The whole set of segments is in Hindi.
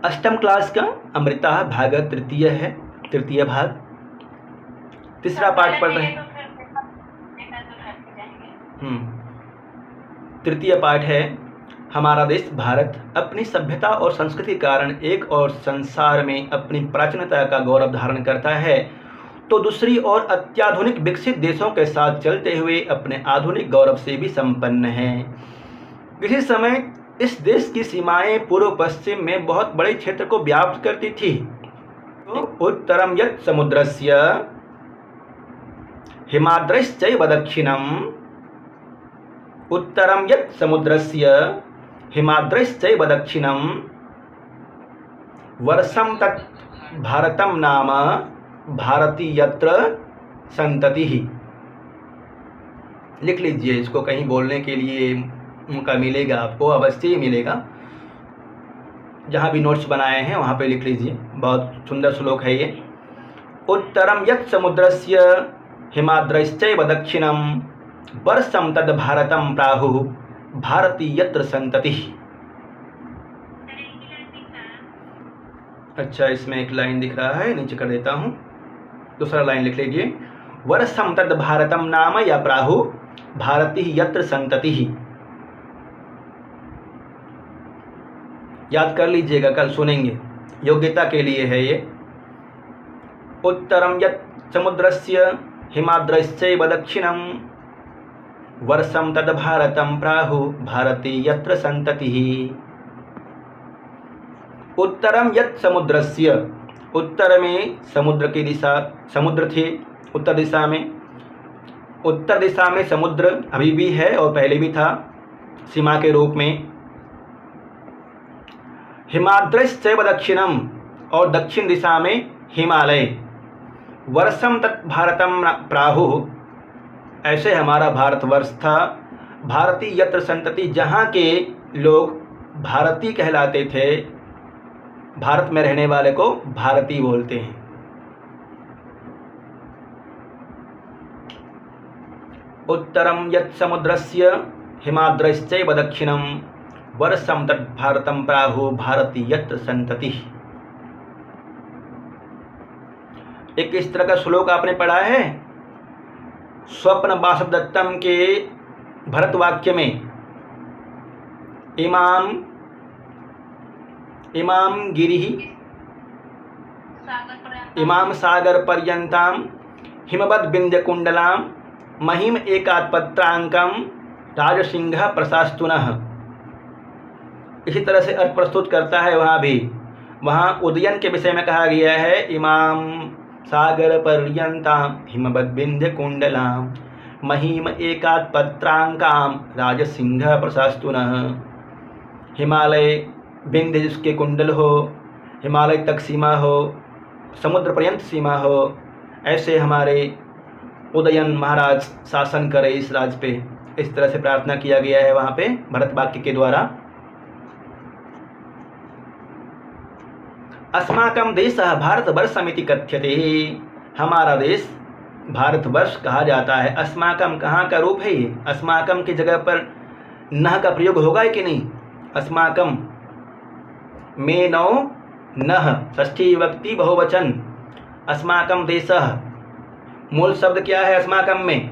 अष्टम क्लास का अमृता भाग तृतीय है, तृतीय भाग। तीसरा पाठ पढ़ रहे हैं। तृतीय पाठ है हमारा देश भारत अपनी सभ्यता और संस्कृति के कारण एक और संसार में अपनी प्राचीनता का गौरव धारण करता है, तो दूसरी ओर अत्याधुनिक विकसित देशों के साथ चलते हुए अपने आधुनिक गौरव से भी संपन्न है। किसी समय इस देश की सीमाएं पूर्व पश्चिम में बहुत बड़े क्षेत्र को व्याप्त करती थी। तो उत्तरम यत् समुद्रस्य हिमाद्रश्चैव दक्षिणम, उत्तरम यत् समुद्रस्य हिमाद्रश्चैव दक्षिणम, वर्षम तत् भारतम नाम भारती यत्र संतति। लिख लीजिए, इसको कहीं बोलने के लिए मौका मिलेगा आपको, अवश्य ही मिलेगा। जहाँ भी नोट्स बनाए हैं वहाँ पे लिख लीजिए, बहुत सुंदर श्लोक है ये। उत्तरम यत् समुद्रस्य हिमाद्रश्चैव दक्षिणम, वर्षम तद भारतम प्राहुः भारती यत्र संतति। अच्छा, इसमें एक लाइन दिख रहा है, नीचे कर देता हूँ। दूसरा लाइन लिख लीजिए, वर्षम तद भारतम नाम या प्राहुः भारती यत्र संतति। याद कर लीजिएगा, कल सुनेंगे, योग्यता के लिए है ये। उत्तरम यत् समुद्रस्य हिमाद्रश्चैव दक्षिणम, वर्षम तद भारतम प्राहुः भारती यत्र संततिः। उत्तरम यत् समुद्रस्य, उत्तर में समुद्र की दिशा, समुद्र थे उत्तर दिशा में, उत्तर दिशा में समुद्र अभी भी है और पहले भी था सीमा के रूप में। हिमाद्रश्चैव दक्षिणम, और दक्षिण दिशा में हिमालय। वर्षम तत् भारतम प्राहुः, ऐसे हमारा भारतवर्ष था। भारती यत्र संतति, जहाँ के लोग भारती कहलाते थे, भारत में रहने वाले को भारती बोलते हैं। उत्तरम यत् समुद्रस्य हिमाद्रश्चैव दक्षिणम, वर्षम तत् भारतम प्राहुः भारती यत्र संतति। एक इस तरह का श्लोक आपने पढ़ा है स्वप्न वासवदत्तम के भरत वाक्य में, इमाम गिरिः इमाम सागर पर्यंताम हिमवद विंध्यकुंडलां महिम एकात्पत्रांकम राजसिंह प्रशास्तुनः। इसी तरह से अर्थ प्रस्तुत करता है वहाँ भी। वहाँ उदयन के विषय में कहा गया है, इमाम सागर पर्यंताम हिमवद विंध्यकुंडलां महिम एकात्पत्रांकाम राजसिंह प्रशास्तुनः। हिमालय विंध्य जिसके कुंडल हो, हिमालय तक सीमा हो, समुद्र पर्यंत सीमा हो, ऐसे हमारे उदयन महाराज शासन करे इस राज्य पे। इस तरह से प्रार्थना किया गया है वहाँ पे भरत वाक्य के द्वारा। अस्माकं देशः भारतवर्षमिति कथ्यते, हमारा देश भारतवर्ष कहा जाता है। अस्माकं कहाँ का रूप है ये? अस्माकं की जगह पर नह का प्रयोग होगा कि नहीं? अस्माकं में नौ नह, षष्ठी विभक्ति बहुवचन। अस्माकं देशः, मूल शब्द क्या है अस्माकं में?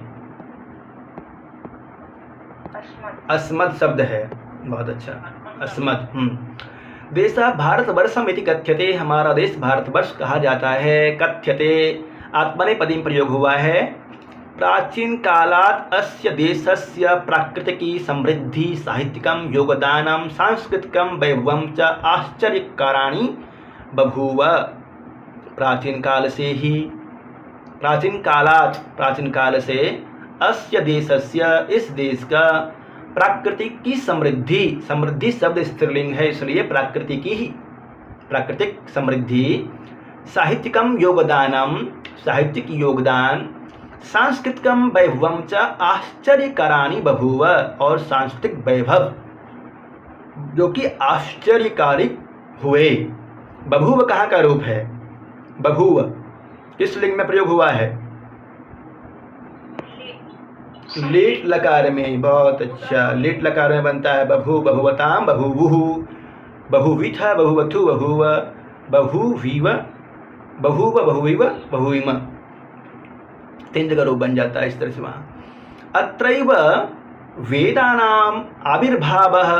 अस्मत् शब्द है। बहुत अच्छा, अस्मत्। देशः भारतवर्षम इति कथ्यते, हमारा देश भारतवर्ष कहा जाता है। कथ्यते आत्मनेपदी में प्रयोग हुआ है। प्राचीन कालात् अस्य देशस्य प्राकृतिकी समृद्धि, साहित्यिकं योगदानं, सांस्कृतिकं वैभवं च आश्चर्यकाराणि बभूव। प्राचीन काल से ही, प्राचीन कालात्, प्राचीन काल से, अस्य देशस्य, इस देश का, प्राकृतिक की समृद्धि, समृद्धि शब्द स्त्रीलिंग है इसलिए प्राकृतिक ही, प्राकृतिक समृद्धि, साहित्यिकम योगदानम, साहित्यिक योगदान, सांस्कृतिकम वैभवम च आश्चर्यकाराणि बभूव, और सांस्कृतिक वैभव जो कि आश्चर्यकारी हुए। बभूव कहाँ का रूप है? बभूव किस लिंग में प्रयोग हुआ है? लीट लकार में। बहुत अच्छा, लीट लकार में बनता है बभू, बभुवताम, बभूवुः। बहुविथ बहुवथु बहुव बहुवीव बहुव बहुविव बहुविम, 3 जगह रूप बन जाता है इस तरह से वहाँ। अत्रैव वेदानाम आविर्भावः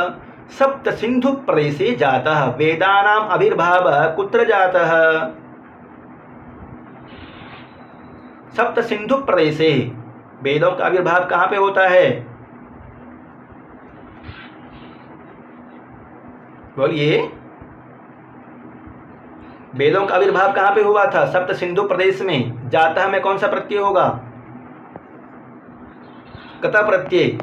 सप्त सिंधु प्रदेशे जातः। वेदानाम आविर्भावः कुत्र जातः? सप्त सिंधु प्रदेशे। वेदों का आविर्भाव कहाँ पे होता है? बोलिए, वेदों का आविर्भाव कहाँ पे हुआ था? सप्त सिंधु प्रदेश में। जातः में कौन सा प्रत्यय होगा? कतः प्रत्यय?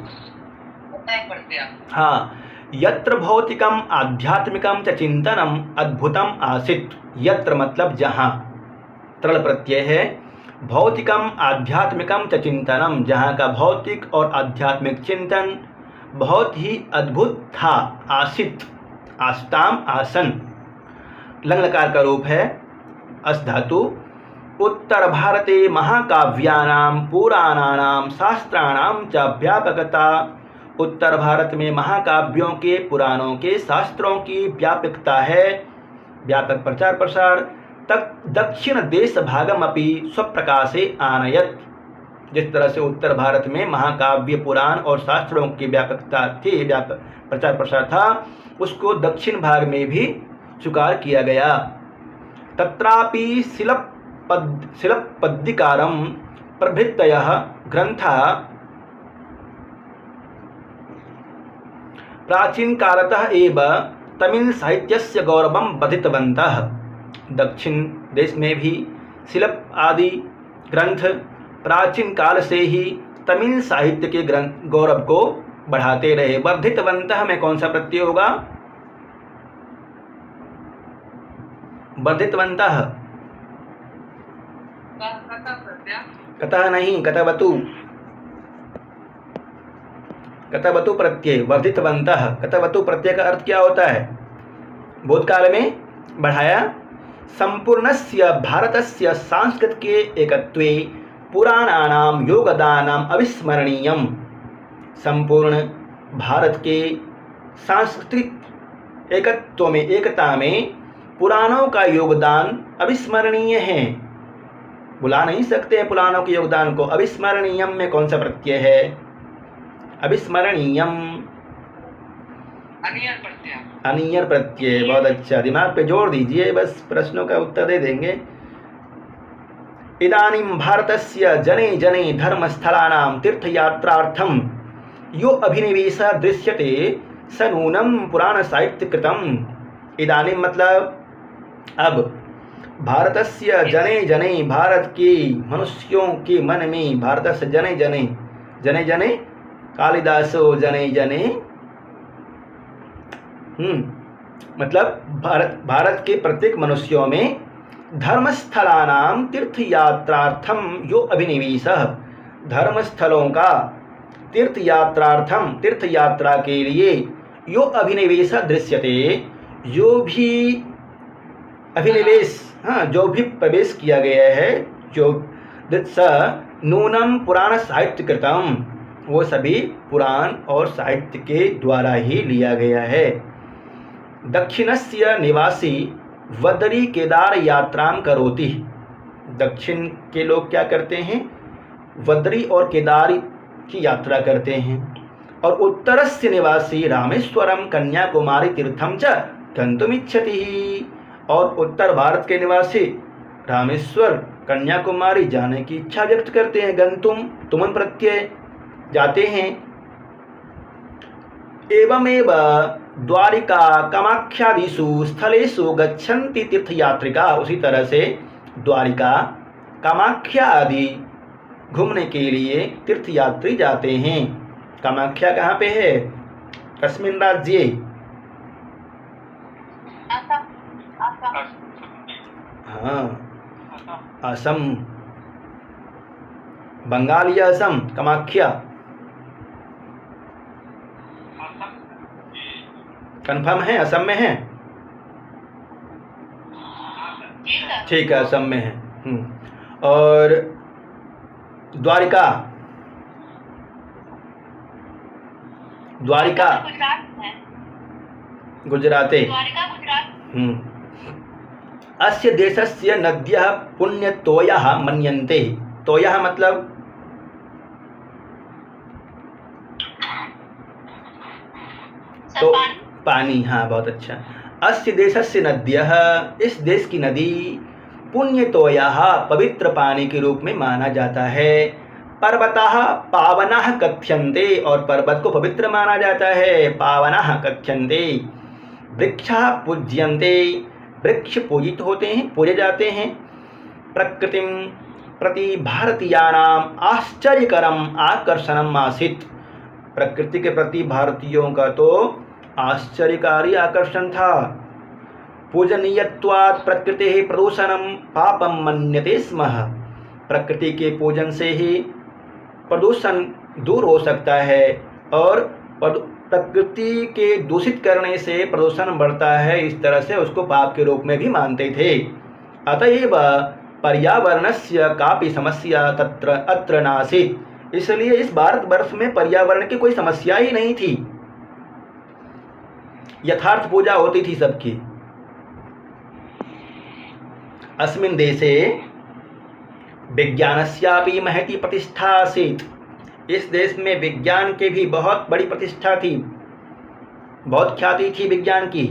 हाँ, यत्र भौतिकम आध्यात्मिकम च चिंतनम अद्भुतम आसीत्। यत्र मतलब जहाँ, त्रण प्रत्यय है। भौतिकम आध्यात्मिकम च चिंतनम, जहाँ का भौतिक और आध्यात्मिक चिंतन बहुत ही अद्भुत था। आसीत्, आस्ताम आसन, लंग लकार का रूप है, अस धातु। उत्तर भारते महाकाव्यानाम पुराणानाम शास्त्राणाम च व्यापकता। उत्तर भारत में महाकाव्यों के, पुराणों के, शास्त्रों की व्यापकता है, व्यापक प्रचार प्रसार। तक दक्षिण देश भागम अपि स्वप्रकाशे आनयत। जिस तरह से उत्तर भारत में महाकाव्य, पुराण और शास्त्रों की व्यापकता थी, व्यापक प्रचार प्रसार था, उसको दक्षिण भाग में भी स्वीकार किया गया। तत्रापि शिलपद्दिकारम प्रभृतयः ग्रंथाः प्राचीन कालतः एव तमिल साहित्यस्य गौरवं वर्धितवन्तः। दक्षिण देश में भी शिल्प आदि ग्रंथ प्राचीन काल से ही तमिल साहित्य के ग्रंथ गौरव को बढ़ाते रहे। वर्धितवन्तः में कौन सा प्रत्यय होगा? वर्धितवन्तः, कतः नहीं, कतवतु, कतवतु प्रत्यय। वर्धितवन्तः, कतवतु प्रत्यय का अर्थ क्या होता है? भूतकाल में बढ़ाया। संपूर्णस्य भारतस्य सांस्कृतिके एकत्वे पुराणानां योगदानम् अविस्मरणीयम्। संपूर्ण भारत के सांस्कृतिक एकत्व में, एकता में पुराणों का योगदान अविस्मरणीय है। भुला नहीं सकते पुराणों के योगदान को। अविस्मरणीयम में कौन सा प्रत्यय है? अविस्मरणीयम, अनियर प्रत्यय। बहुत अच्छा, दिमाग पे जोड़ दीजिए, बस प्रश्नों का उत्तर दे देंगे। इदानीं भारतस्य जने जने धर्मस्थलानां तीर्थयात्रार्थं यो अभिनिवेशः दृश्यते स नूनं पुराण साहित्य कृतम्। इदानीं मतलब अब, भारतस्य जने जने, भारत के मनुष्यों के मन में, भारतस्य जने जने, जने जने कालिदासो जने जने, मतलब भारत के प्रत्येक मनुष्यों में धर्मस्थलानां तीर्थयात्रार्थम यो अभिनिवेशः, धर्मस्थलों का तीर्थयात्रार्थम, तीर्थयात्रा के लिए यो अभिनिवेश दृश्यते, जो भी अभिनिवेश, हाँ, जो भी प्रवेश किया गया है, जो स नूनम पुराण साहित्य कृतम, वो सभी पुराण और साहित्य के द्वारा ही लिया गया है। दक्षिणस्य निवासी वदरी केदार यात्राम करोति। दक्षिण के लोग क्या करते हैं? वदरी और केदार की यात्रा करते हैं। और उत्तरस्य निवासी रामेश्वरम कन्याकुमारी तीर्थम च गंतुमिच्छति। और उत्तर भारत के निवासी रामेश्वर, कन्याकुमारी जाने की इच्छा व्यक्त करते हैं। गंतुम, तुमन प्रत्यय, जाते हैं। एवमेव द्वारिका कामाख्यादिषु स्थलेषु गच्छन्ति तीर्थयात्रिका। उसी तरह से द्वारिका, कामाख्या आदि घूमने के लिए तीर्थयात्री जाते हैं। कामाख्या कहाँ पे है? कस्मिन् राज्ये? हाँ, असम, बंगाल या असम। कामाख्या कंफर्म है? असम में है? ठीक है, असम में है। और द्वारिका, द्वारिका गुजराते। अस्य देशस्य नद्यः पुण्यतोयः मन्यन्ते। तोयः मतलब तो पानी। हाँ, बहुत अच्छा। अस्य देशस्य नद्यः, इस देश की नदी पुण्यतोयः पवित्र पानी के रूप में माना जाता है। पर्वतः पावनः कथ्यन्ते, और पर्वत को पवित्र माना जाता है, पावनः कथ्यन्ते। वृक्षः पूज्यन्ते, वृक्ष पूजित होते हैं, पूजे जाते हैं। प्रकृतिं प्रति भारतीयानाम आश्चर्यकरम आकर्षणम आसीत्। प्रकृति के प्रति भारतीयों का तो आश्चर्यकारी आकर्षण था। पूजनीयत्वात् प्रकृति प्रदूषणम पापम मन्यते स्म। प्रकृति के पूजन से ही प्रदूषण दूर हो सकता है, और प्रकृति के दूषित करने से प्रदूषण बढ़ता है, इस तरह से उसको पाप के रूप में भी मानते थे। अतएव पर्यावरणस्य कापि समस्या तत्र अत्र नासीत्। इसलिए इस भारतवर्ष में पर्यावरण की कोई समस्या ही नहीं थी, यथार्थ पूजा होती थी सबकी। अस्मिन् देशे विज्ञानस्यापि महती प्रतिष्ठा आसीत्। इस देश में विज्ञान के भी बहुत बड़ी प्रतिष्ठा थी, बहुत ख्याति थी विज्ञान की।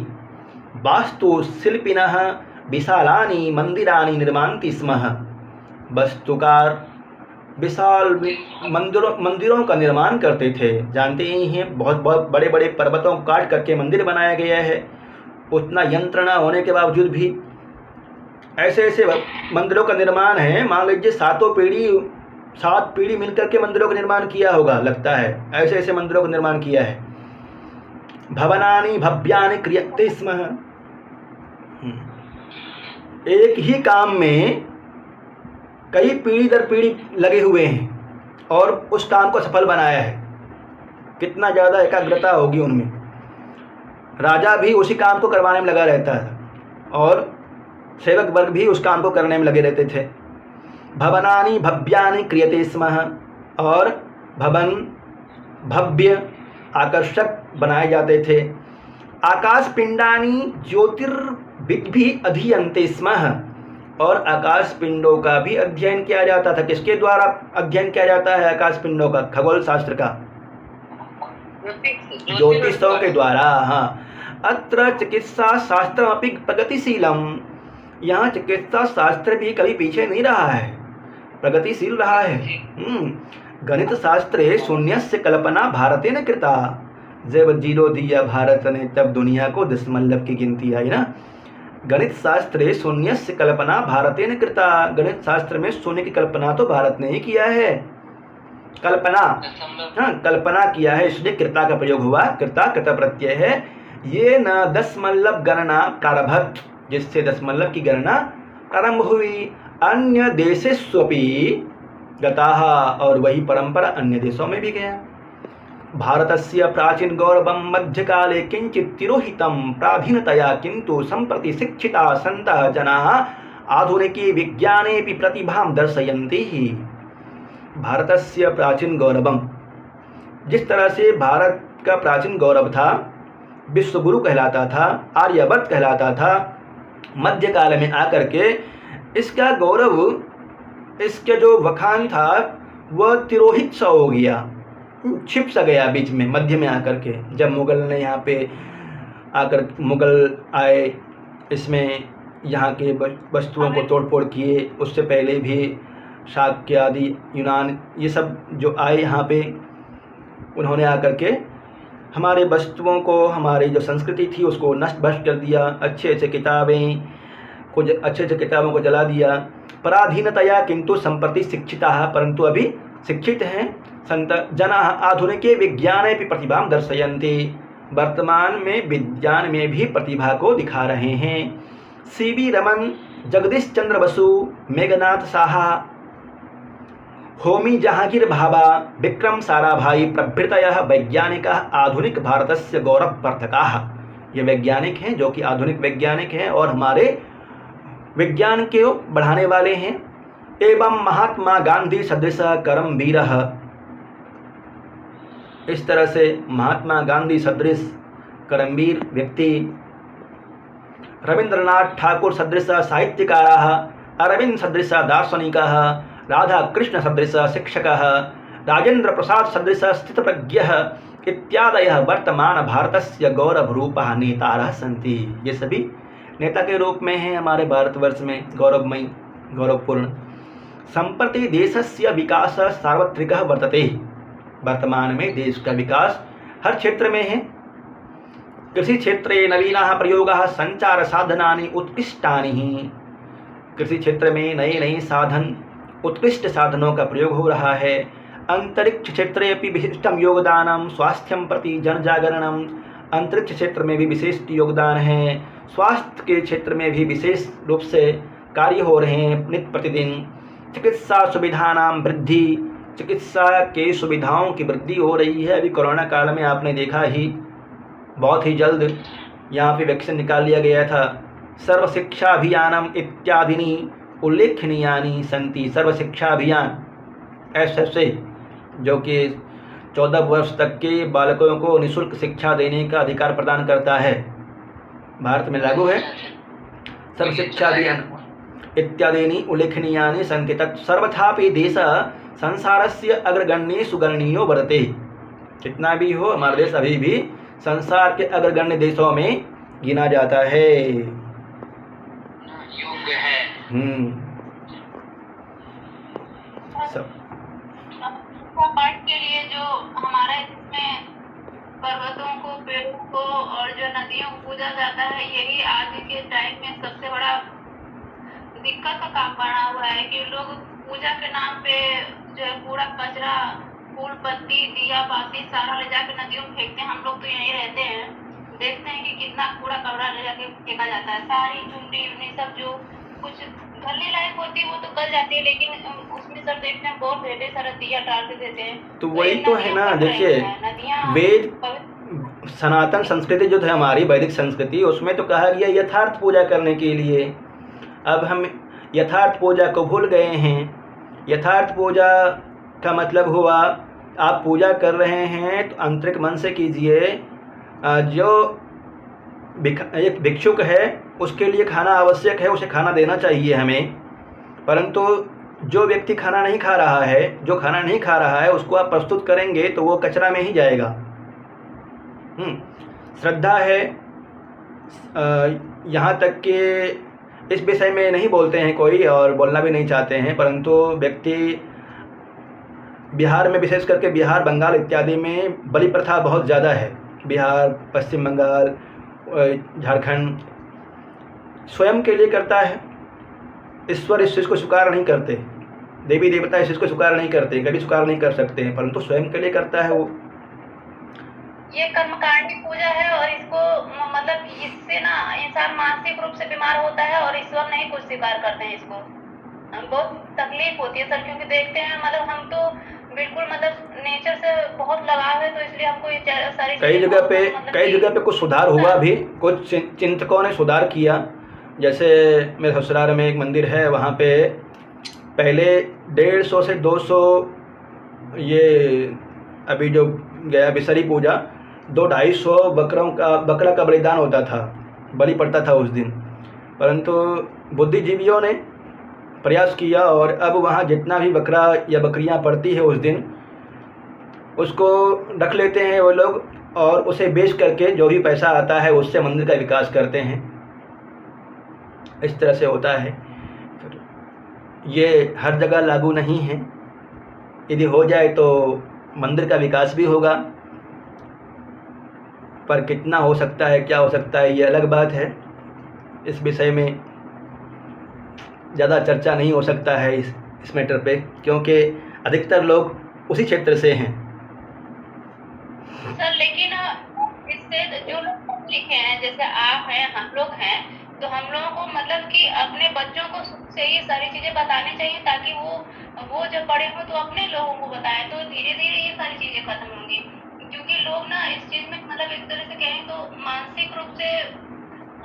वास्तुशिल्पिनः विशालानि मंदिराणि निर्मान्ति स्म। वास्तुकार विशाल मंदिरों का निर्माण करते थे। जानते ही हैं, बहुत बहुत बड़े बड़े पर्वतों को काट करके मंदिर बनाया गया है। उतना यंत्र न होने के बावजूद भी ऐसे ऐसे मंदिरों का निर्माण है। मान लीजिए 7 पीढ़ी मिलकर के मंदिरों का निर्माण किया होगा, लगता है ऐसे ऐसे मंदिरों का निर्माण किया है। भवनानि भव्यानि क्रियते स्म। एक ही काम में कई पीढ़ी दर पीढ़ी लगे हुए हैं और उस काम को सफल बनाया है। कितना ज़्यादा एकाग्रता होगी उनमें। राजा भी उसी काम को करवाने में लगा रहता था और सेवक वर्ग भी उस काम को करने में लगे रहते थे। भवनानि भव्यानि क्रियते स्म, और भवन भव्य आकर्षक बनाए जाते थे। आकाश पिंडानि ज्योतिर्विद्भिः अधीयन्ते स्म, और आकाश पिंडों का भी अध्ययन किया जाता था। किसके द्वारा अध्ययन किया जाता है आकाश पिंडों का? खगोल शास्त्र का, ज्योतिषों के द्वारा। हाँ, अत्र चिकित्सा शास्त्र अपि प्रगतिशीलम। यहाँ चिकित्सा शास्त्र भी कभी पीछे नहीं रहा है, प्रगतिशील रहा है। गणित शास्त्रे शून्यस्य कल्पना भारतेन कृता। जब 0 दिया भारत ने, तब दुनिया को दशमलव की गिनती आई ना। गणित शास्त्रे शून्यस्य कल्पना भारतेन कृता। गणित शास्त्र में शून्य की कल्पना तो भारत ने ही किया है। कल्पना, हाँ, कल्पना किया है, इसलिए कृता का प्रयोग हुआ। कृता कृत प्रत्यय है। ये न दशमलव गणना प्रारभत, जिससे दशमलव की गणना प्रारंभ हुई। अन्य देशेष्वपि गताः, और वही परंपरा अन्य देशों में भी गया। भारतस्य प्राचीन गौरवं मध्यकाले किंचित् तिरोहितं प्राधीनतया, किंतु सम्प्रति शिक्षिताः सन्तः जनाः आधुनिके विज्ञानेऽपि प्रतिभां दर्शयन्ति। भारतस्य प्राचीन गौरवं, जिस तरह से भारत का प्राचीन गौरव था, विश्वगुरु कहलाता था, आर्यभट्ट कहलाता था, मध्यकाल में आकर के इसका गौरव, इसके जो वखान था वह तिरोहित सा हो गया, छिप सा गया बीच में, मध्य में आकर के। जब मुगल ने यहाँ पे आकर, मुगल आए, इसमें यहाँ के वस्तुओं को तोड़ फोड़ किए। उससे पहले भी शाक्य आदि, यूनान, ये सब जो आए यहाँ पे, उन्होंने आकर के हमारे वस्तुओं को, हमारी जो संस्कृति थी उसको नष्ट भ्रष्ट कर दिया। अच्छे अच्छे किताबें, कुछ अच्छे अच्छे किताबों को जला दिया। पराधीनतया किंतु संप्रति शिक्षिताः, परंतु अभी शिक्षित हैं। संत जनाः आधुनिके विज्ञाने भी प्रतिभा दर्शयन्ति, वर्तमान में विज्ञान में भी प्रतिभा को दिखा रहे हैं। सीवी रमन, जगदीश चंद्र बसु, मेघनाथ साहा, होमी जहांगीर भाभा, विक्रम साराभाई प्रभृतयः वैज्ञानिकाः आधुनिक भारतस्य गौरववर्धकाः। ये वैज्ञानिक हैं जो कि आधुनिक वैज्ञानिक हैं और हमारे विज्ञान को बढ़ाने वाले हैं। एवं महात्मा गांधी सदृश करमवीरः, इस तरह से महात्मा गांधी सदृश करमवीर व्यक्ति, रवींद्रनाथ ठाकुर सदृश साहित्यकाराः, अरविंद सदृश दार्शनिकः, राधाकृष्ण सदृश शिक्षकः, राजेंद्र प्रसाद सदृश स्थितप्रज्ञः इत्यादयः वर्तमान भारतस्य गौरवरूपः नेतारः सन्ति। ये सभी नेता के रूप में हैं हमारे भारतवर्ष में, गौरवमयी गौरवपूर्ण। संप्रति देशस्य विकासः सार्वत्रिकः वर्तते। वर्तमान में देश का विकास हर क्षेत्र में है। कृषि क्षेत्रे नवीनाः प्रयोगाः संचार साधनानि उत्कृष्टानि। कृषि क्षेत्र में नए नए साधन, उत्कृष्ट साधनों का प्रयोग हो रहा है। अंतरिक्ष क्षेत्रे अपि विशिष्टं योगदानं, स्वास्थ्यं प्रति जनजागरणं। अंतरिक्ष क्षेत्र में भी विशेष योगदान है। स्वास्थ्य के क्षेत्र में भी विशेष रूप से कार्य हो रहे हैं नित्य प्रतिदिन। चिकित्सा सुविधानां वृद्धि, चिकित्सा के सुविधाओं की वृद्धि हो रही है। अभी कोरोना काल में आपने देखा ही, बहुत ही जल्द यहाँ पे वैक्सीन निकाल लिया गया था। सर्व शिक्षा अभियानम इत्यादि उल्लेखनीयानि सन्ति। सर्व शिक्षा अभियान ऐसे जो कि 14 वर्ष तक के बालकों को निःशुल्क शिक्षा देने का अधिकार प्रदान करता है, भारत में लागू है। सर्व शिक्षा अभियान इत्यादीनि उल्लेखनीयानि सन्ति। तत् सर्वथापि देश संसारस्य अग्रगण्येषु गणनीयो वर्तते। कितना भी हो, हमारा देश अभी भी संसार के अग्रगण्य देशों में गिना जाता है। योग्य है। सब पाठ के लिए जो हमारा इसमें पर्वतों को, पेड़ों को और जो नदियों को पूजा जाता है, यही आज के टाइम में सबसे बड़ा दिक्कत का काम बना हुआ है कि लोग पूजा के नाम पे जो है कूड़ा कचरा, फूल पत्ती, दिया बाती सारा ले जाके नदियों में फेंकते हैं। हम लोग तो यहीं रहते हैं, देखते हैं कि कितना कूड़ा कचरा ले जाके फेंका जाता है। सारी चुंडी उन्नी सब जो कुछ घरने लायक होती है वो तो गल जाती है, लेकिन उसमें सर देखते हैं बहुत ढेर सारा दिया डाल के देते हैं। तो वही तो है ना। देखिए, वेद सनातन संस्कृति जो है हमारी वैदिक संस्कृति, उसमें तो कहा गया यथार्थ पूजा करने के लिए। अब हम यथार्थ पूजा को भूल गए हैं। यथार्थ पूजा का मतलब हुआ, आप पूजा कर रहे हैं तो आंतरिक मन से कीजिए। जो एक भिक्षुक है उसके लिए खाना आवश्यक है, उसे खाना देना चाहिए हमें। परंतु जो व्यक्ति खाना नहीं खा रहा है, जो खाना नहीं खा रहा है, उसको आप प्रस्तुत करेंगे तो वो कचरा में ही जाएगा। श्रद्धा है। यहाँ तक कि इस विषय में नहीं बोलते हैं कोई और बोलना भी नहीं चाहते हैं, परंतु व्यक्ति बिहार में, विशेष करके बिहार, बंगाल इत्यादि में बलि प्रथा बहुत ज़्यादा है। बिहार, पश्चिम बंगाल, झारखंड स्वयं के लिए करता है। ईश्वर इस चीज़ को स्वीकार नहीं करते, देवी देवता इस चीज़ को स्वीकार नहीं करते, कभी स्वीकार नहीं कर सकते हैं, परंतु स्वयं के लिए करता है वो। ये कर्मकांडी पूजा है और इसको मतलब इससे ना इंसान मानसिक रूप से बीमार होता है और ईश्वर नहीं कुछ स्वीकार करते हैं। इसको बहुत तकलीफ होती है सर, क्योंकि देखते हैं मतलब हम तो बिल्कुल मतलब नेचर से बहुत लगाव है, तो इसलिए हमको ये सारी कई जगह पे कुछ सुधार हुआ भी, कुछ चिंतकों ने सुधार किया। जैसे मेरे ससुराल में एक मंदिर है, वहाँ पे पहले 150 से 200 ये अभी जो गया बिसरी पूजा 200-250 बकरा का बलिदान होता था, बलि पड़ता था उस दिन। परंतु बुद्धिजीवियों ने प्रयास किया और अब वहाँ जितना भी बकरा या बकरियाँ पड़ती है उस दिन, उसको रख लेते हैं वो लोग और उसे बेच करके जो भी पैसा आता है उससे मंदिर का विकास करते हैं। इस तरह से होता है। ये हर जगह लागू नहीं है। यदि हो जाए तो मंदिर का विकास भी होगा, पर कितना हो सकता है, क्या हो सकता है, ये अलग बात है। इस विषय में ज़्यादा चर्चा नहीं हो सकता है इस मैटर पे, क्योंकि अधिकतर लोग उसी क्षेत्र से हैं। सर लेकिन इससे जो लोग लिखे हैं, जैसे आप हैं, हम लोग हैं, तो हम लोगों को मतलब कि अपने बच्चों को से ये सारी चीज़ें बतानी चाहिए, ताकि वो जब बड़े हो तो अपने लोगों को बताएं, तो धीरे धीरे ये सारी चीज़ें खत्म होंगी। क्योंकि लोग ना इस चीज़ में मतलब एक तरह से कहें तो मानसिक रूप से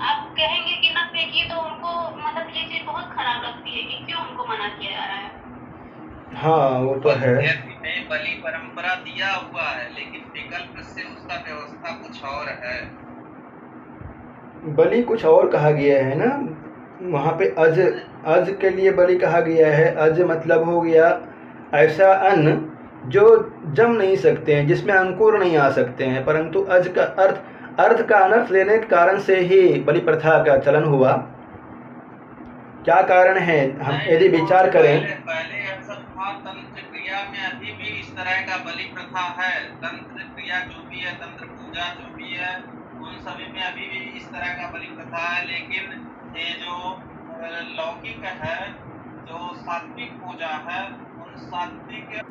आप कहेंगे कि ना फेंकिए, तो उनको मतलब ये चीज़ बहुत खराब लगती है कि क्यों उनको मना किया जा रहा है। हाँ वो तो है। बलि परंपरा दिया हुआ है, लेकिन विकल्प से उसका व्यवस्था कुछ और है। बलि कुछ और कहा गया है ना, वहाँ पे अज, अज के लिए बलि कहा गया है। अज मतलब हो गया ऐसा अन्न जो जम नहीं सकते हैं, जिसमें अंकुर नहीं आ सकते हैं, परंतु अज का अर्थ का अनर्थ लेने के कारण से ही बलि प्रथा का चलन हुआ। क्या कारण है, हम यदि विचार करें। पहले अक्सर था तंत्र क्रिया में अभी भी इस तरह का बलि प्रथा है। तंत्र क्रिया जो भी है, तंत्र पूजा जो भी है, उन सभी में अभी भी इस तरह का बलि प्रथा है। लेकिन ये जो लौकिक है, जो सात्विक पूजा है, उन सात्विक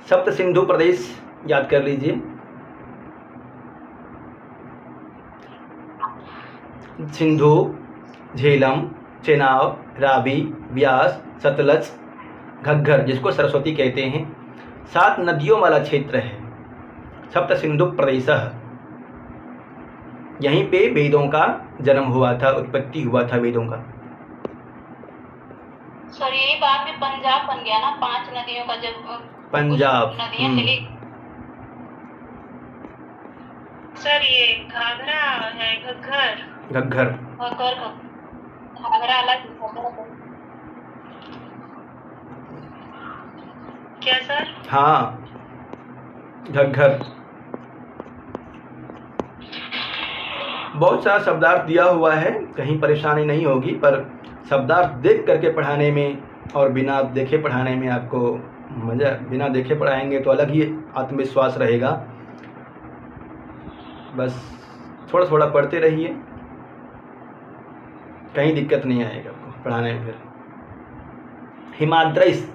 सप्त सिंधु प्रदेश याद कर लीजिए। सिंधु, झेलम, चेनाब, रावी, व्यास, सतलज, घग्गर जिसको सरस्वती कहते हैं, 7 नदियों वाला क्षेत्र है सप्त सिंधु प्रदेश। यहीं पे वेदों का जन्म हुआ था, उत्पत्ति हुआ था वेदों का। सर यही बाद में पंजाब बन गया ना, 5 नदियों का जब पंजाब। नदियां चली। सर ये घाघरा है, घग्गर घग्गर घाघरा अलग क्या सर? हाँ, घग्गर। बहुत सारा शब्दार्थ दिया हुआ है, कहीं परेशानी नहीं होगी, पर शब्दार्थ देख करके पढ़ाने में और बिना देखे पढ़ाने में आपको मज़ा। बिना देखे पढ़ाएंगे तो अलग ही आत्मविश्वास रहेगा। बस थोड़ा थोड़ा पढ़ते रहिए, कहीं दिक्कत नहीं आएगा आपको पढ़ाने में। फिर हिमाद्रैस,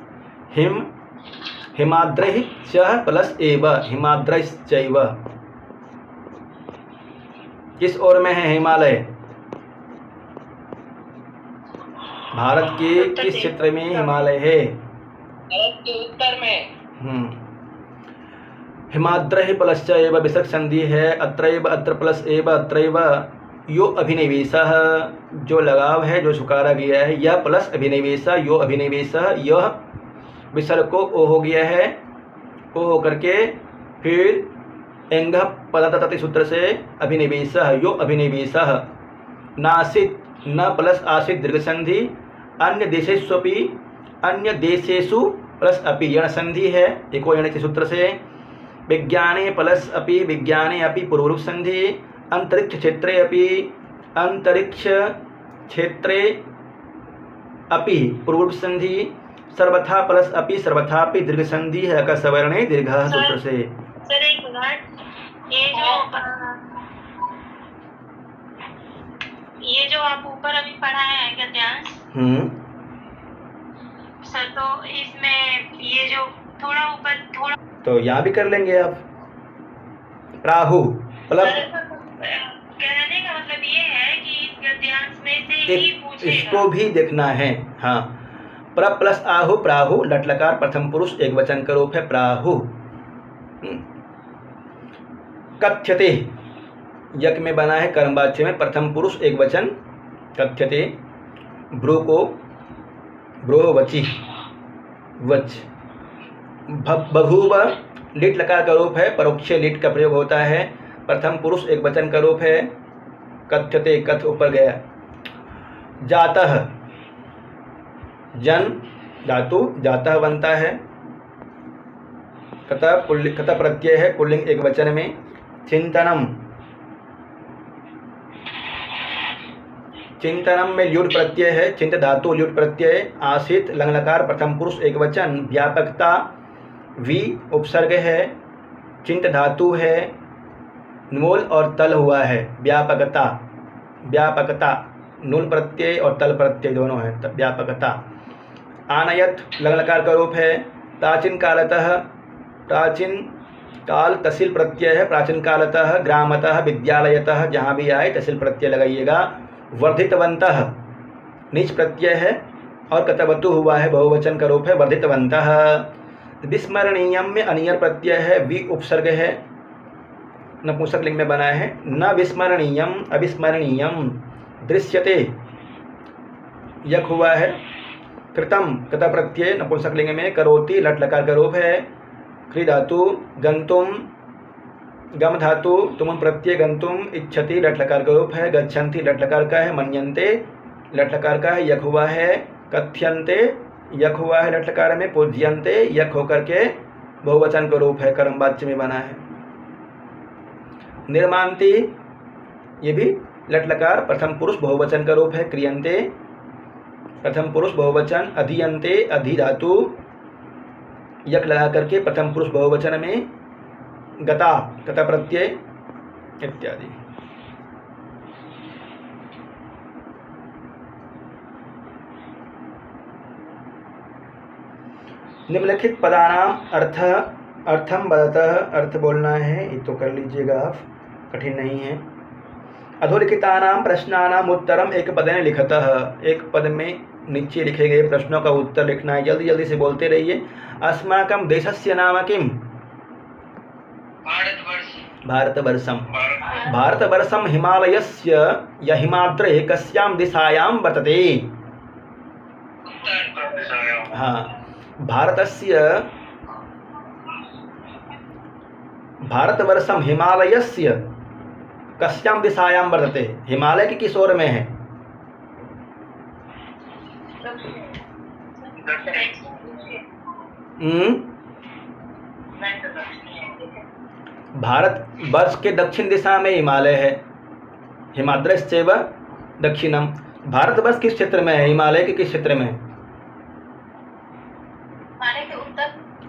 हिमाद्रै च प्लस एव, हिमाद्रैश्चैव। किस ओर में है हिमालय? भारत के किस क्षेत्र में हिमालय है? भारत के उत्तर में। हिमाद्रै प्लस एव विसर्ग संधि है। अत्रैव, अत्र प्लस एव, अत्रैव। यो अभिनिवेशः, जो लगाव है, जो झुकारा गया है, यह प्लस अभिनिवेश, यो अभिनिवेश। यह विसर्ग को ओ हो गया है, ओ हो करके फिर एंग पदतति सूत्र से अभिनिवेश, यो अभिनिवेश। नासित, न प्लस आसित दीर्घ संधि। अन्य देशेष्वपि, अन्य देशेषु प्लस अपि यण संधि है, एको यण के सूत्र से। विज्ञाने प्लस अपि, विज्ञाने अपि पूर्वरूप संधि। अंतरिक्ष क्षेत्रे अपि, अंतरिक्ष क्षेत्रे अपि पूर्वरूप संधि। सर्वथा प्लस अपि, सर्वथापि दीर्घ संधि है, का सवर्णे दीर्घ सूत्र से। सर एक मिनट, ये जो आप ऊपर अभी पढ़ाए हैं गद्यांश, सर तो इसमें ये जो थोड़ा ऊपर थोड़ा, तो यहाँ भी कर लेंगे आप। प्राहु मतलब कहने का मतलब ये है कि इस गद्यांश में से ही पूछेगा। इसको भी देखना है। हाँ, प्र प्लस आहु, प्राहु। लट लकार प्रथम पुरुष एक वचन का रूप है, प्राहु। कथ्यते, यक में बना है कर्मवाच्य में, प्रथम पुरुष एक वचन, कथ्यते। ब्रो को ब्रो वची, वच। बभूव, लिट लकार का रूप है, परोक्ष लिट का प्रयोग होता है, प्रथम पुरुष एक वचन का रूप है, कथ्यते, कथ ऊपर गया। जातः, जन धातु जातः बनता है, कत प्रत्यय है, पुल्लिंग एक वचन में। चिंतनम, चिंतनम में ल्युट प्रत्यय है, चिंत धातु ल्युट प्रत्यय। आसित लंगलकार प्रथम पुरुष एक वचन। व्यापकता, वी उपसर्ग है, चिंत धातु है, मूल और तल हुआ है, व्यापकता। व्यापकता नूल प्रत्यय और तल प्रत्यय दोनों है, व्यापकता। आनयत लंगलकार का रूप है। प्राचीन कालतः, प्राचीन काल तहसील प्रत्यय है, प्राचीन कालतः। ग्रामतः, विद्यालयतः, जहाँ भी आए तहसील प्रत्यय लगाइएगा। वर्धितवन्तः नीच प्रत्यय है और कतवतु हुआ है, बहुवचन का रूप है, वर्धितवन्तः। विस्मरणीयम में अनियर प्रत्यय है, वि उपसर्ग है, नपुंसक लिंग में बना है। न विस्मरणीयम, अविस्मरणीयम। दृश्यते यक हुआ है। कृतम कत प्रत्यय नपुंसक लिंग में। करोति लट लकार का रूप है, क्री धातु। गंतुम गम धातु तुम प्रत्यय गंतुम इच्छति लट लकार का रूप है, गच्छन्ति लट लकार का है, मन्यन्ते लट लकार का है, यक हुआ है, कथ्यन्ते यक हुआ है लट लकार में, पूज्यन्ते यक होकर के बहुवचन का रूप है, कर्म वाच्य में बना है। निर्मान्ति ये भी लट लकार प्रथम पुरुष बहुवचन का रूप है, क्रियन्ते प्रथम पुरुष बहुवचन, अधियन्ते अधि धातु यक लगा करके प्रथम पुरुष बहुवचन में, गता गता प्रत्यय इत्यादि। निम्नलिखित पदानाम अर्थम वदतः, अर्थ बोलना है, ये तो कर लीजिएगा आप, कठिन नहीं है। अधोलिखितानाम प्रश्नानाम उत्तरम एक पदेन लिखतः, एक पद में नीचे लिखे गए प्रश्नों का उत्तर लिखना है, जल्दी जल्दी से बोलते रहिए। अस्माकं देशस्य नाम किम्? भारतवर्षम। भारतवर्षम हिमालयस्य या हिमाद्रे कस्यां दिशायां वर्तते? हाँ, भारतवर्षम हिमालयस्य कस्यां दिशायां वर्तते? हिमालय की किस ओर में है? भारत वर्ष के दक्षिण दिशा में हिमालय है, हिमाद्रश्चैव दक्षिणम। भारतवर्ष किस क्षेत्र में है? हिमालय के किस क्षेत्र में है?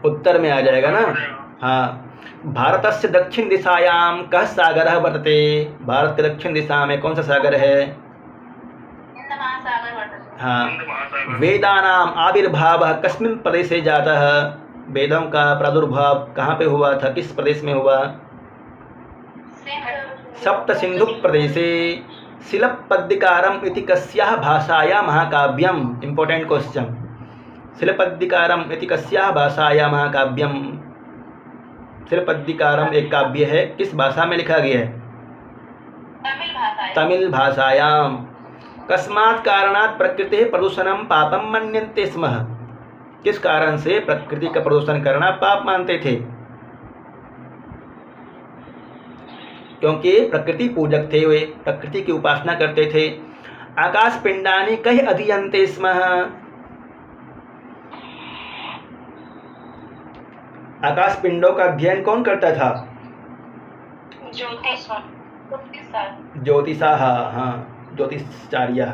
उत्तर में आ जाएगा ना। हाँ, भारतस्य दक्षिण दिशायां कः सागरः वर्तते? भारत के दक्षिण दिशा में कौन सा सागर है? हाँ, वेदानाम आविर्भावः कस्मिन् प्रदेशे जातः? वेदों का प्रादुर्भाव कहाँ पे हुआ था, किस प्रदेश में हुआ? सप्त सिंधु प्रदेशे। शिलपद्दिकारम इति कस्याः भाषायां महाकाव्यम? Important question. शिलपद्दिकारम इति कस्याः भाषायां महाकाव्यम? शिलपद्दिकारम एक काव्य है, किस भाषा में लिखा गया है? तमिल भाषायां। कस्मात् कारणात् प्रकृतेः प्रदूषणं पापं मन्यन्ते स्म? किस कारण से प्रकृति का प्रदूषण करना पाप मानते थे? क्योंकि प्रकृति पूजक थे, वे प्रकृति की उपासना करते थे। आकाश पिंडानि कहि अधीयन्ते स्म? आकाश पिंडों का अध्ययन कौन करता था? ज्योतिषाः, हाँ, ज्योतिषाचार्य।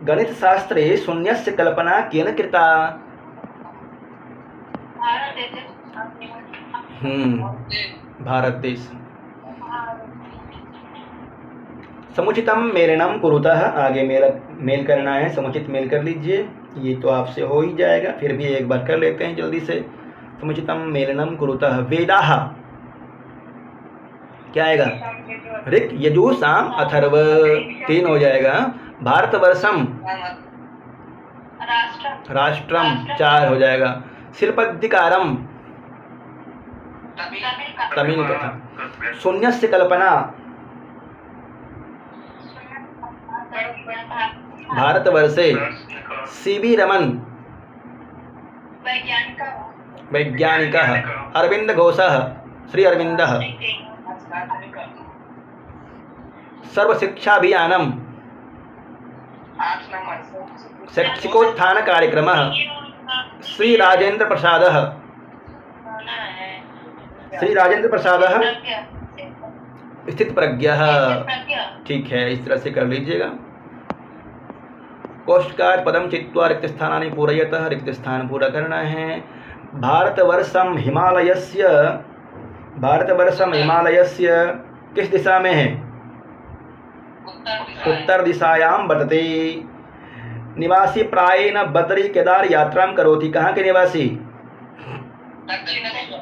गणित शास्त्रे शून्यस्य कल्पना केन कृता? भारत देश। समुचितम मेलनम कुरुतः, आगे मेल करना है, समुचित मेल कर लीजिए, ये तो आपसे हो ही जाएगा, फिर भी एक बार कर लेते हैं जल्दी से। समुचितम मेलनम कुरुतः। वेदाः क्या आएगा? ऋक् यजुः साम अथर्व, 3 हो जाएगा। भारतवर्षम राष्ट्रम 4 हो जाएगा। शिल्पद्दिकारम तमिल कथा। शून्यस्य कल्पना भारतवर्षे। सीवी रमन वैज्ञानिकः। अरविंद घोषः श्री अरविंदः। सर्वशिक्षाभियानम शैक्षिकोत्थान कार्यक्रमः। श्री राजेंद्र प्रसादः। श्री राजेंद्र प्रसादः स्थित प्रज्ञः। ठीक है, इस तरह से कर लीजिएगा। कोष्ठकार पदम चित्वा रिक्त स्थानानि पूरयतः, रिक्त स्थान पूरा करना है। भारतवर्षम हिमालयस्य, भारतवर्षम हिमालयस्य किस दिशा में है? उत्तर दिशायां वर्तते। निवासी प्रायेण बद्री केदार यात्रां करोति। कहाँ के निवासी?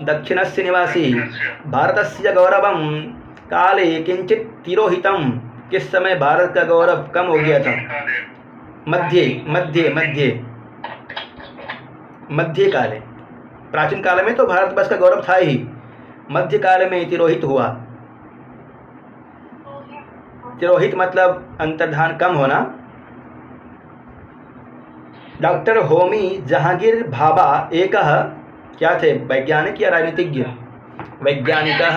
दक्षिणस्य निवासी। भारतस्य गौरवं काले किंचित तिरोहितम। किस समय भारत का गौरव कम हो गया था? मध्य मध्य मध्य मध्य काले। प्राचीन काल में तो भारतवर्ष का गौरव था ही, मध्य काल में तिरोहित हुआ। तिरोहित मतलब अंतर्धान कम होना। डॉक्टर होमी जहांगीर भाभा एक क्या थे? वैज्ञानिक या राजनीतिज्ञ? वैज्ञानिकः।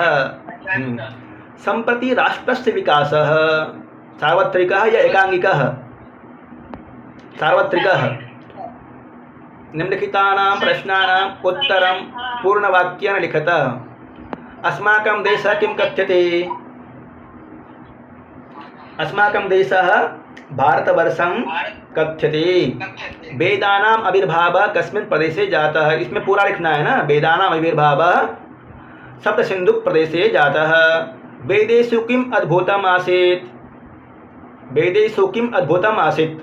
सम्प्रति राष्ट्रस्य विकासः सार्वत्रिकः या एकांगिकः? सार्वत्रिकः। निम्नलिखितानां प्रश्नानाम् उत्तरं पूर्णवाक्येन लिखत। अस्माकं देशः किं कथ्यते? अस्माकं देशः भारतवर्षं कथ्यते। वेदानाम् आविर्भावः कस्मिन् प्रदेशे जातः? इसमें पूरा लिखना है ना। वेदानाम् आविर्भावः सप्तसिन्धु प्रदेशे जातः। वेदेषु किम् अद्भुतम् आसीत्? वेदेषु किम् अद्भुतम् आसीत्?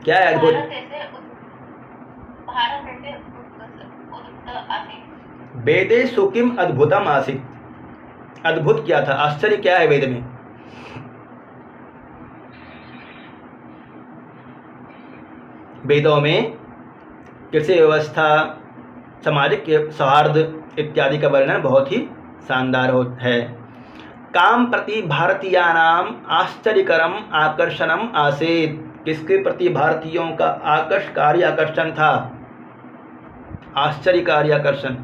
क्या है अद्भुत? वेदेषु किम् अद्भुतम् आसीत्? अद्भुत क्या था? आश्चर्य क्या है वेद में? वेदों में कृषि व्यवस्था, सामाजिक सौहार्द इत्यादि का वर्णन बहुत ही शानदार है। काम प्रति भारतीयानाम आश्चर्यकरम आकर्षणम आसीत्। किसके प्रति भारतीयों का आकर्षकारी आकर्षण था? आश्चर्यकारी आकर्षण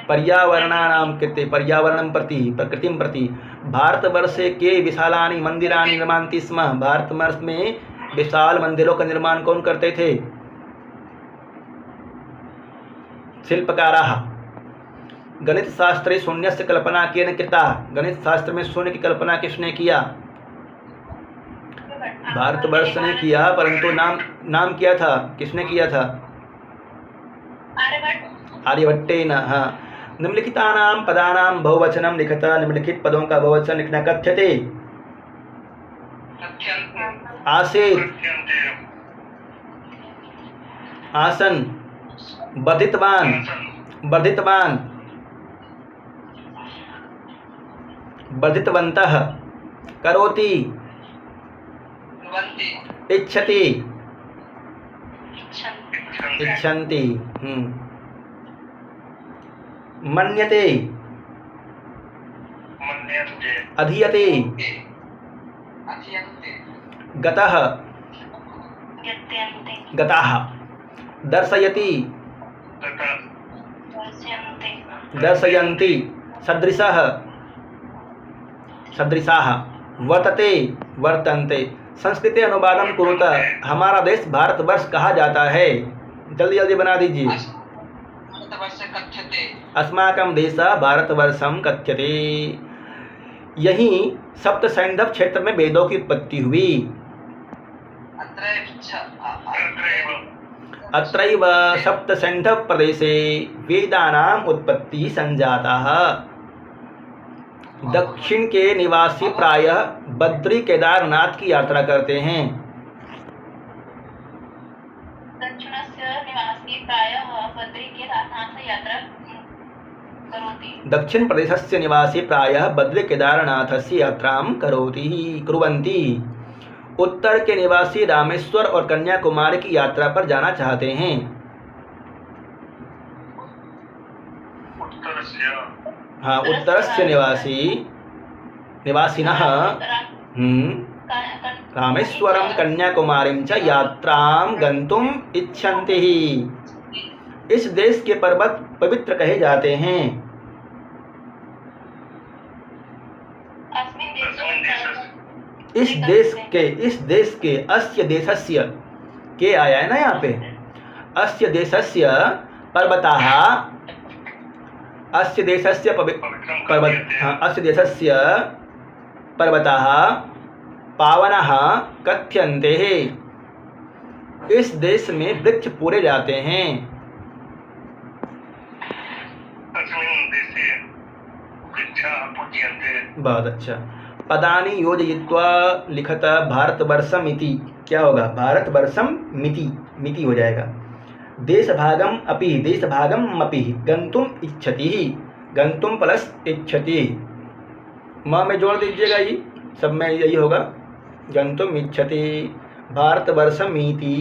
पर्यावरणानां कृते, पर्यावरणं प्रति, प्रकृतिं प्रति। भारतवर्षे के विशालानि मंदिराणि निर्मान्ति स्म। भारतवर्ष में विशाल मंदिरों का निर्माण कौन करते थे? शिल्पकाराः। गणित शास्त्रे शून्यस्य कल्पना केन कृता? गणित शास्त्र में शून्य की कल्पना किसने किया? भारतवर्ष ने किया, परंतु नाम क्या था? किसने किया था? आर्यभट्टेन। हाँ। निम्नलिखितानां पदानां बहुवचनं लिखत। निम्नलिखित पदों का बहुवचन लिखना। कथ्यते, आसीत्, आसन्, वर्धितवान्, वर्धितवान्, वर्धितवन्तः, करोति, इच्छति, इच्छन्ति, मन्यते, अधीयते, गतः, गताः, दर्शयति, दर्शयन्ति, सदृशः, सदृशाः, वर्तते, वर्तन्ते। संस्कृते अनुवादं कुरुतः। हमारा देश भारतवर्ष कहा जाता है? जल्दी जल्दी बना दीजिए। अस्माकं देशः भारतवर्षं कथ्यते। यहीं सप्त सैंधव क्षेत्र में वेदों की उत्पत्ति हुई। अत्रैव सप्त सैंधव प्रदेशे वेदानाम् उत्पत्ति संजाताः। दक्षिण के निवासी प्रायः बद्री केदारनाथ की यात्रा करते हैं। दक्षिण प्रदेशस्य निवासी प्रायः बद्री केदारनाथस्य यात्रां कुर्वन्ति। उत्तर के निवासी रामेश्वर और कन्याकुमारी की यात्रा पर जाना चाहते हैं। हाँ, उत्तरस्य निवासिनः रामेश्वरं कन्याकुमारीं च यात्रां गन्तुम् इच्छन्ति। इस देश के पर्वत पवित्र कहे जाते हैं। इस देश के अस्य देशस्य के आया है ना यहाँ पे। अस्य देशस्य पर्वताः, अस्य देशस्य पर्वताः पावनाः कथ्यन्ते। इस देश में वृक्ष पूरे जाते हैं। बहुत अच्छा। पदानि योजयित्वा लिखत भारतवर्षम् इति। क्या होगा? भारतवर्षम् मिति, मिति हो जाएगा। देशभागम अपि गंतुम इच्छति। गंतुम प्लस इच्छति, माँ में जोड़ दीजिएगा। ये सब में यही होगा। गंतुम इच्छति भारतवर्षमिति,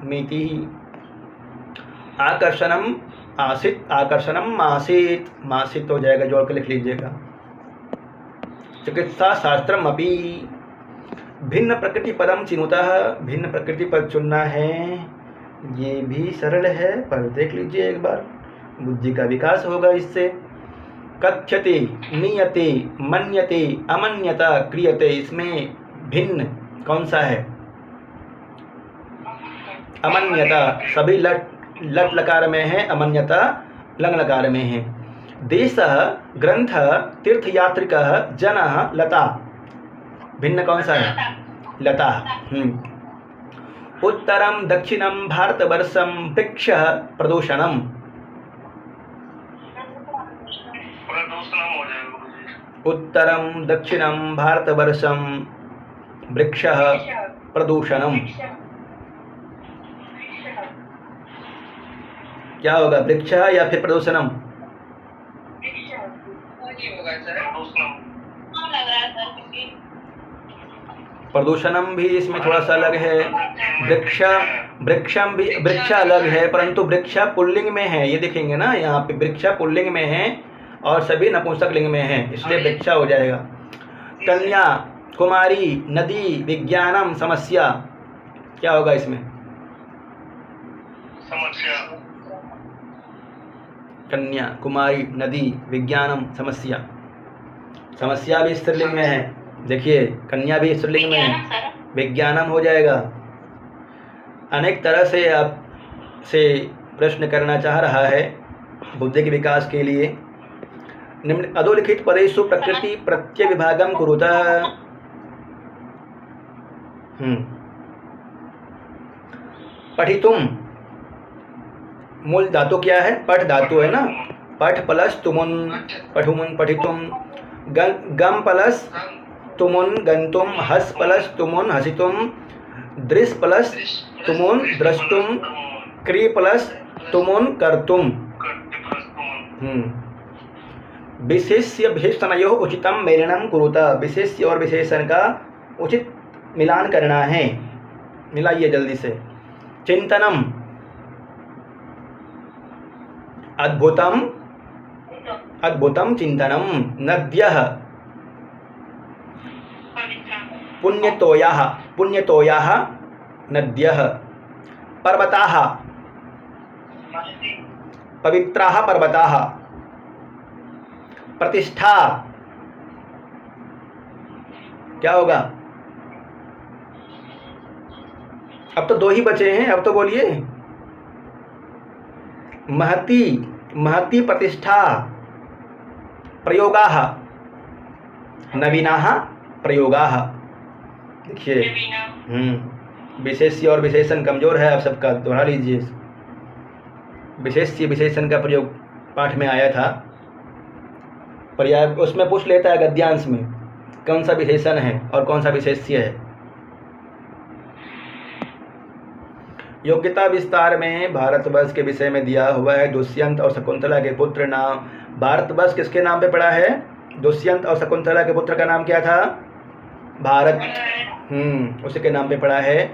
मिति। आकर्षणम आसीत्, आकर्षणम आसीत्, मासीत् हो जाएगा, जोड़ के लिख लीजिएगा। चिकित्सा शास्त्रम अपि। भिन्न प्रकृति पदम चिनुतः। भिन्न प्रकृति पद चुनना है। ये भी सरल है, पर देख लीजिए एक बार, बुद्धि का विकास होगा इससे। कथ्यते, नीयते, मन्यते, अमन्यता, क्रियते, इसमें भिन्न कौन सा है? अमन्यता सभी लट लकार में है, अमन्यता लंग लकार में है। देशः, ग्रंथः, तीर्थयात्रिकः, जनः, लता, भिन्न कौन सा है? लता। उत्तरम दक्षिणम भारतवर्षम वृक्षः, प्रदूषणम। उत्तरम दक्षिणम भारतवर्षम वृक्षः, प्रदूषणम। क्या होगा, वृक्ष या फिर प्रदूषणम? प्रदूषणम भी इसमें थोड़ा सा अलग है। वृक्षम भी, वृक्ष अलग है, परंतु वृक्ष पुल्लिंग में है, ये देखेंगे ना, यहाँ पे वृक्ष पुल्लिंग में है और सभी नपुंसक लिंग में है, इसलिए वृक्ष हो जाएगा। कन्या, कुमारी, नदी, विज्ञानम, समस्या, क्या होगा इसमें? समस्या। कन्या, कुमारी, नदी, विज्ञानम, समस्या। समस्या भी स्त्रीलिंग में है, देखिए कन्या भी स्त्रीलिंग में है, विज्ञानम हो जाएगा। अनेक तरह से आपसे प्रश्न करना चाह रहा है बुद्धि के विकास के लिए। निम्न अधोलिखित पदेषु प्रकृति प्रत्यय विभागम कुरुतः। पठितुम, मूल धातु क्या है? पठ धातु है ना, पठ प्लस तुमुन, पठुमुन, पठितुम। गम प्लस तुमुन, गंतुम। हस प्लस तुमुन, हसितुम। दृश प्लस तुमुन, द्रष्टुम। क्री प्लस तुमुन, कर्तुम। विशेष्य विशेषणयोः उचितम मेलनम कुरुतः। विशेष्य और विशेषण का उचित मिलान करना है, मिलाइए जल्दी से। चिंतनम, अद्भुतम, अद्भुतम चिंतनम। नद्यः, पुण्यतोयाः, पुण्यतोयाः नद्यः। पर्वताः, पवित्राः पर्वताः। प्रतिष्ठा, क्या होगा? अब तो दो ही बचे हैं, अब तो बोलिए। महती, महती प्रतिष्ठा। प्रयोगाः, नवीनाः प्रयोगाः। देखिए विशेष्य और विशेषण कमजोर है, आप सबका दोहरा लीजिए। विशेष्य विशेषण का प्रयोग पाठ में आया था, पर्याय उसमें पूछ लेता है गद्यांश में कौन सा विशेषण है और कौन सा विशेष्य है। योग्यता विस्तार में भारतवर्ष के विषय में दिया हुआ है। दुष्यंत और शकुंतला के पुत्र नाम। भारतवर्ष किसके नाम पे पड़ा है? दुष्यंत और शकुंतला के पुत्र का नाम क्या था? भारत, उसी के नाम पे पड़ा है।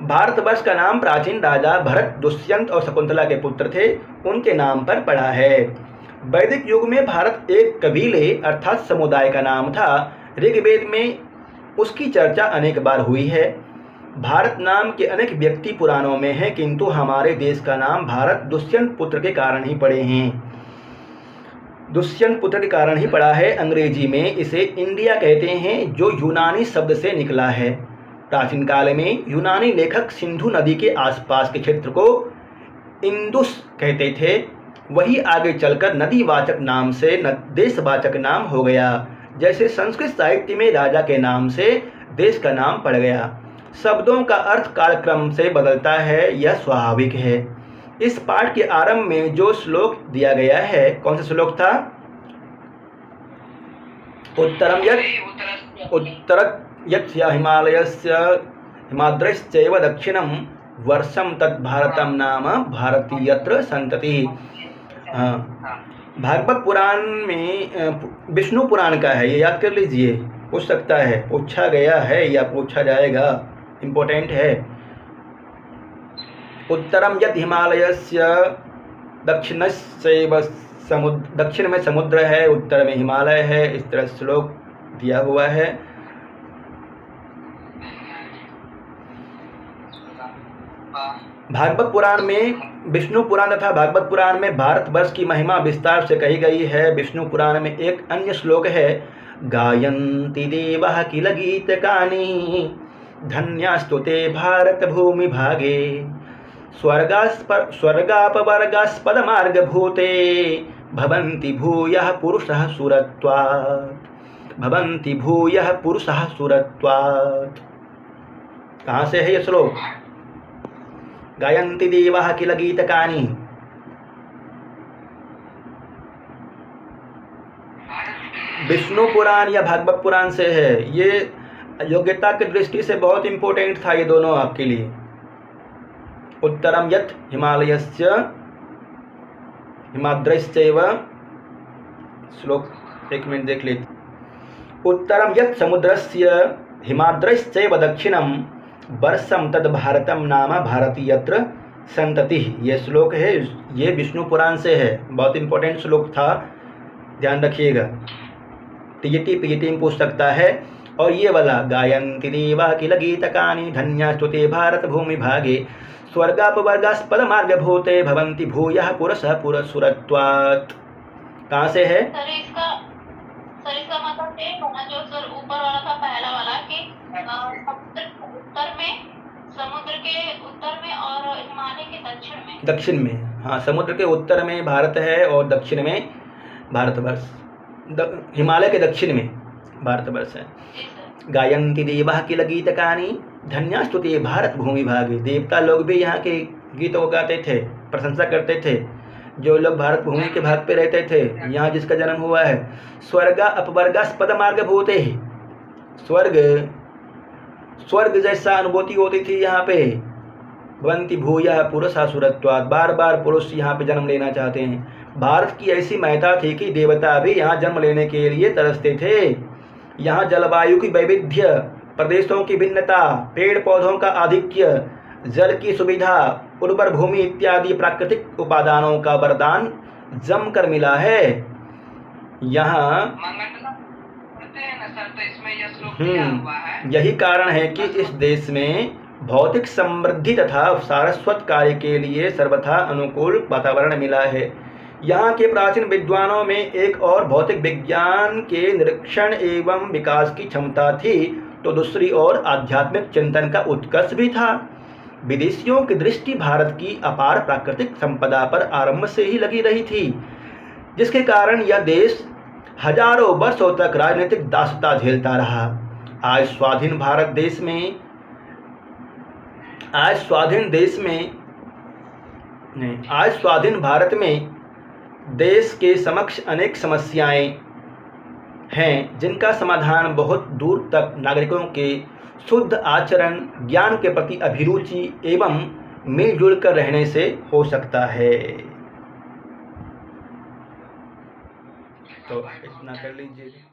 भारतवर्ष का नाम प्राचीन राजा भरत दुष्यंत और शकुंतला के पुत्र थे, उनके नाम पर पड़ा है। वैदिक युग में भारत एक कबीले अर्थात समुदाय का नाम था। ऋग्वेद में उसकी चर्चा अनेक बार हुई है। भारत नाम के अनेक व्यक्ति पुराणों में हैं, किंतु हमारे देश का नाम भारत दुष्यंत पुत्र के कारण ही पड़े हैं। दुष्यंत पुत्र के कारण ही पड़ा है। अंग्रेजी में इसे इंडिया कहते हैं, जो यूनानी शब्द से निकला है। प्राचीन काल में यूनानी लेखक सिंधु नदी के आसपास के क्षेत्र को इंदुस कहते थे, वही आगे चलकर नदीवाचक नाम से देशवाचक नाम हो गया। जैसे संस्कृत साहित्य में राजा के नाम से देश का नाम पड़ गया। शब्दों का अर्थ कालक्रम से बदलता है, यह स्वाभाविक है। इस पाठ के आरंभ में जो श्लोक दिया गया है, कौन सा श्लोक था? उत्तरम यत् हिमालयस्य हिमाद्रश्चैव दक्षिणम वर्षम तत् भारतम नाम भारतीयत्र संतति। भागवत पुराण में विष्णु पुराण का है, ये याद कर लीजिए, पूछ सकता है, पूछा गया है या पूछा जाएगा, इम्पोर्टेंट है। उत्तरम यत् हिमालयस्य दक्षिणस्यैव समुद्र, दक्षिण में समुद्र है, उत्तर में हिमालय है, इस तरह श्लोक दिया हुआ है। भागवत पुराण में, विष्णु पुराण तथा भागवत पुराण में भारतवर्ष की महिमा विस्तार से कही गई है। विष्णु पुराण में एक अन्य श्लोक है, गायन्ति देवाः किल गीतकानि धन्यास्तुते भारत भूमि भागे स्वर्गापवर्गास्पदमार्गभूते भवन्ति भूयः पुरुषः सुरत्वात्, भवन्ति भूयः पुरुषः सुरत्वात्। कहाँ से है ये श्लोक? गायन्ति देवाः किल गीतकानि, विष्णु पुराण या भागवत पुराण से है। ये योग्यता की दृष्टि से बहुत इंपॉर्टेंट था ये दोनों आपके लिए। उत्तरम यत् हिमालयस्य हिमाद्रैश्चैव, श्लोक एक मिनट देख लेते। उत्तरम यत् समुद्रस्य हिमाद्रैश्चैव दक्षिणम वर्षम तद भारतम नाम भारती यत्र संतति। ये श्लोक है, ये विष्णु पुराण से है, बहुत इंपॉर्टेंट श्लोक था, ध्यान रखिएगा। टीजीटी पीजीटी में पूछ सकता है। और ये वाला, गायन्ति देवा किल गीतकानि धन्यास्तुते भारत भूमि भागे स्वर्गापवर्गास्पद मार्ग भूते भवन्ति भूयः पुरुषः पुरसुरत्वात्। कहाँ से है? सर इसका मतलब ये होना जो सर ऊपर वाला था पहला वाला कि समुद्र के उत्तर में और हिमालय के दक्षिण में। हाँ, समुद्र के उत्तर में भारत है और दक्षिण में भारतवर्ष, हिमालय के दक्षिण में भारतवर्ष है। गायन्ति देवाः किल गीतकानि धन्यास्तुते भारत भूमि भागे। देवता लोग भी यहाँ के गीतों को गाते थे, प्रशंसा करते थे। जो लोग भारत भूमि के भाग पे रहते थे, यहाँ जिसका जन्म हुआ है, स्वर्गा अपवर्गास्पद मार्ग भूते, स्वर्ग जैसा अनुभूति होती थी यहाँ पे। भवन्ति भूयः पुरुषः सुरत्वात्, बार बार पुरुष यहाँ पे जन्म लेना चाहते हैं। भारत की ऐसी महत्ता थी कि देवता भी यहाँ जन्म लेने के लिए तरसते थे। यहाँ जलवायु की वैविध्य, प्रदेशों की भिन्नता, पेड़ पौधों का आधिक्य, जल की सुविधा, उर्वर भूमि इत्यादि प्राकृतिक उपादानों का वरदान जमकर मिला है। यहाँ यही कारण है कि इस देश में भौतिक समृद्धि तथा सारस्वत कार्य के लिए सर्वथा अनुकूल वातावरण मिला है। यहाँ के प्राचीन विद्वानों में एक और भौतिक विज्ञान के निरीक्षण एवं विकास की क्षमता थी, तो दूसरी ओर आध्यात्मिक चिंतन का उत्कर्ष भी था। विदेशियों की दृष्टि भारत की अपार प्राकृतिक संपदा पर आरंभ से ही लगी रही थी, जिसके कारण यह देश हजारों वर्षों तक राजनीतिक दासता झेलता रहा। आज स्वाधीन भारत में देश के समक्ष अनेक समस्याएं हैं, जिनका समाधान बहुत दूर तक नागरिकों के शुद्ध आचरण, ज्ञान के प्रति अभिरुचि एवं मिलजुल कर रहने से हो सकता है। तो इतना कर लीजिए।